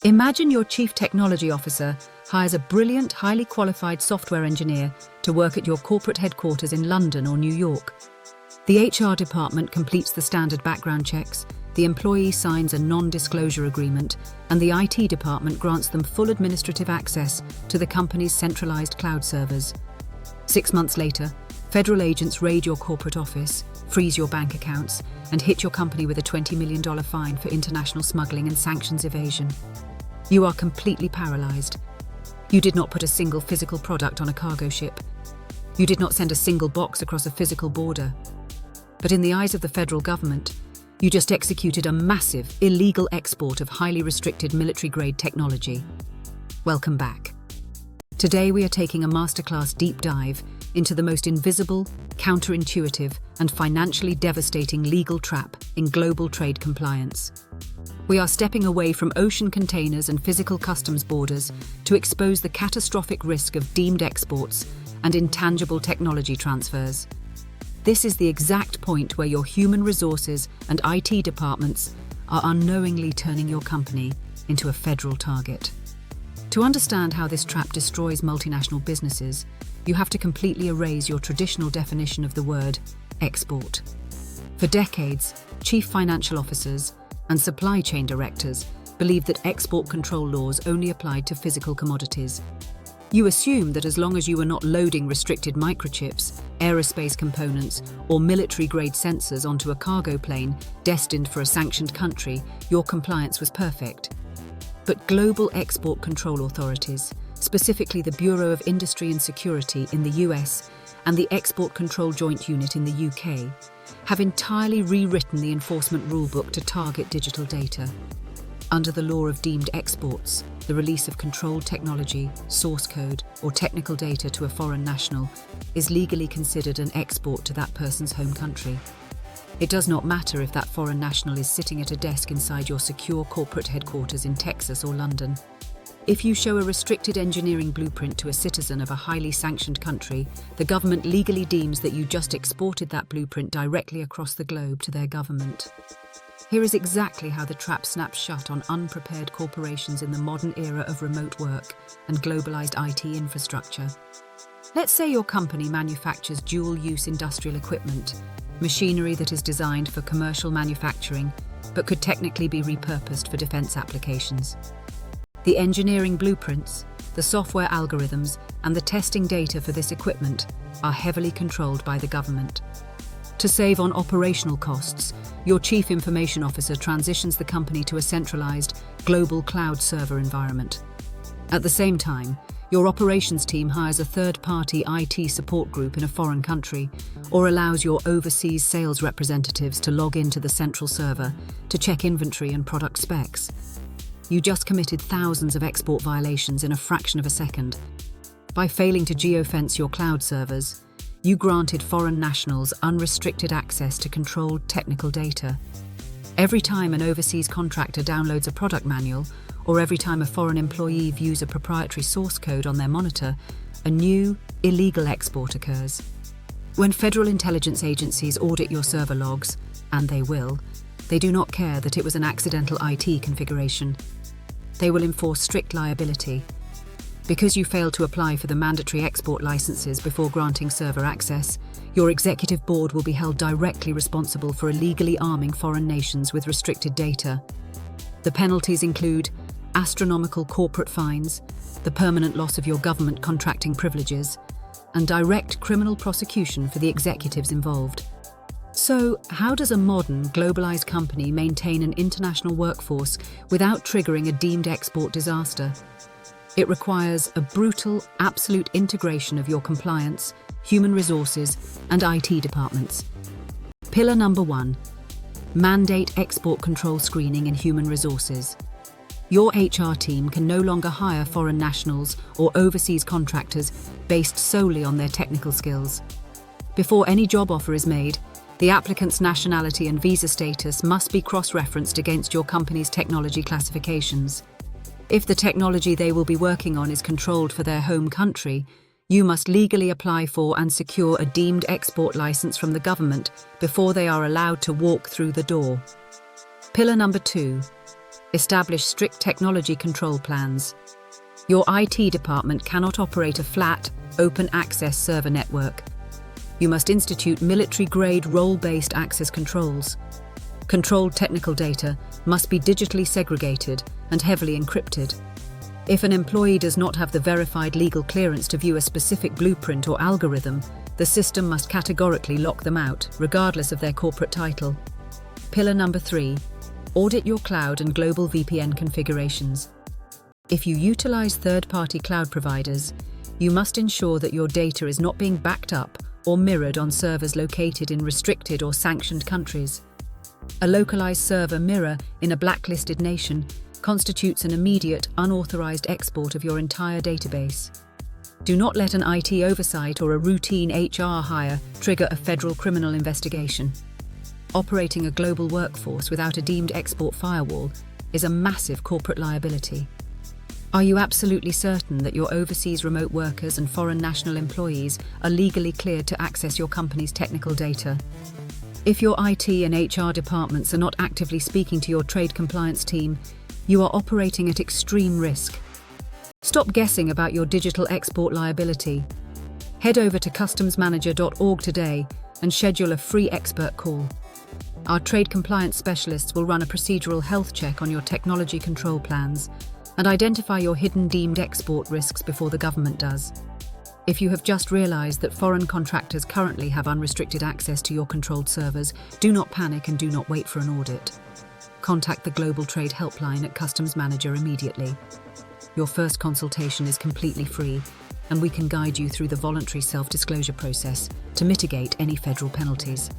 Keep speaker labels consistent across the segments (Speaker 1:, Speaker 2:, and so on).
Speaker 1: Imagine your chief technology officer hires a brilliant, highly qualified software engineer to work at your corporate headquarters in London or New York. The HR department completes the standard background checks, the employee signs a non-disclosure agreement, and the IT department grants them full administrative access to the company's centralized cloud servers. 6 months later, federal agents raid your corporate office, freeze your bank accounts, and hit your company with a $20 million fine for international smuggling and sanctions evasion. You are completely paralyzed. You did not put a single physical product on a cargo ship. You did not send a single box across a physical border. But in the eyes of the federal government, you just executed a massive, illegal export of highly restricted military-grade technology. Welcome back. Today we are taking a masterclass deep dive into the most invisible, counterintuitive, and financially devastating legal trap in global trade compliance. We are stepping away from ocean containers and physical customs borders to expose the catastrophic risk of deemed exports and intangible technology transfers. This is the exact point where your human resources and IT departments are unknowingly turning your company into a federal target. To understand how this trap destroys multinational businesses, you have to completely erase your traditional definition of the word export. For decades, chief financial officers and supply chain directors believed that export control laws only applied to physical commodities. You assumed that as long as you were not loading restricted microchips, aerospace components, or military-grade sensors onto a cargo plane destined for a sanctioned country, your compliance was perfect. But global export control authorities, specifically the Bureau of Industry and Security in the US and the Export Control Joint Unit in the UK, have entirely rewritten the enforcement rulebook to target digital data. Under the law of deemed exports, the release of controlled technology, source code, or technical data to a foreign national is legally considered an export to that person's home country. It does not matter if that foreign national is sitting at a desk inside your secure corporate headquarters in Texas or London. If you show a restricted engineering blueprint to a citizen of a highly sanctioned country, the government legally deems that you just exported that blueprint directly across the globe to their government. Here is exactly how the trap snaps shut on unprepared corporations in the modern era of remote work and globalized IT infrastructure. Let's say your company manufactures dual-use industrial equipment, machinery that is designed for commercial manufacturing but could technically be repurposed for defense applications. The engineering blueprints, the software algorithms, and the testing data for this equipment are heavily controlled by the government. To save on operational costs, your chief information officer transitions the company to a centralized, global cloud server environment. At the same time, your operations team hires a third-party IT support group in a foreign country or allows your overseas sales representatives to log into the central server to check inventory and product specs. You just committed thousands of export violations in a fraction of a second. By failing to geofence your cloud servers, you granted foreign nationals unrestricted access to controlled technical data. Every time an overseas contractor downloads a product manual, or every time a foreign employee views a proprietary source code on their monitor, a new, illegal export occurs. When federal intelligence agencies audit your server logs, and they will, they do not care that it was an accidental IT configuration. They will enforce strict liability. Because you failed to apply for the mandatory export licenses before granting server access, your executive board will be held directly responsible for illegally arming foreign nations with restricted data. The penalties include astronomical corporate fines, the permanent loss of your government contracting privileges, and direct criminal prosecution for the executives involved. So, how does a modern, globalized company maintain an international workforce without triggering a deemed export disaster? It requires a brutal, absolute integration of your compliance, human resources, and IT departments. Pillar number 1. Mandate export control screening in human resources. Your HR team can no longer hire foreign nationals or overseas contractors based solely on their technical skills. Before any job offer is made, the applicant's nationality and visa status must be cross-referenced against your company's technology classifications. If the technology they will be working on is controlled for their home country, you must legally apply for and secure a deemed export license from the government before they are allowed to walk through the door. Pillar number 2. Establish strict technology control plans. Your IT department cannot operate a flat, open-access server network. You must institute military-grade role-based access controls. Controlled technical data must be digitally segregated and heavily encrypted. If an employee does not have the verified legal clearance to view a specific blueprint or algorithm, the system must categorically lock them out, regardless of their corporate title. Pillar number 3. Audit your cloud and global VPN configurations. If you utilize third-party cloud providers, you must ensure that your data is not being backed up or mirrored on servers located in restricted or sanctioned countries. A localized server mirror in a blacklisted nation constitutes an immediate, unauthorized export of your entire database. Do not let an IT oversight or a routine HR hire trigger a federal criminal investigation. Operating a global workforce without a deemed export firewall is a massive corporate liability. Are you absolutely certain that your overseas remote workers and foreign national employees are legally cleared to access your company's technical data? If your IT and HR departments are not actively speaking to your trade compliance team, you are operating at extreme risk. Stop guessing about your digital export liability. Head over to customsmanager.org today and schedule a free expert call. Our trade compliance specialists will run a procedural health check on your technology control plans and identify your hidden deemed export risks before the government does. If you have just realized that foreign contractors currently have unrestricted access to your controlled servers, do not panic and do not wait for an audit. Contact the Global Trade Helpline at Customs Manager immediately. Your first consultation is completely free, and we can guide you through the voluntary self-disclosure process to mitigate any federal penalties.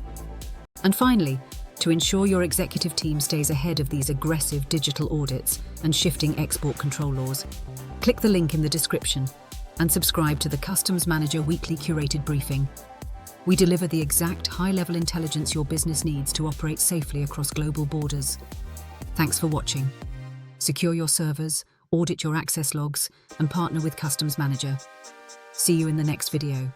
Speaker 1: And finally, to ensure your executive team stays ahead of these aggressive digital audits and shifting export control laws, click the link in the description and subscribe to the Customs Manager weekly curated briefing. We deliver the exact high-level intelligence your business needs to operate safely across global borders. Thanks for watching. Secure your servers, audit your access logs, and partner with Customs Manager. See you in the next video.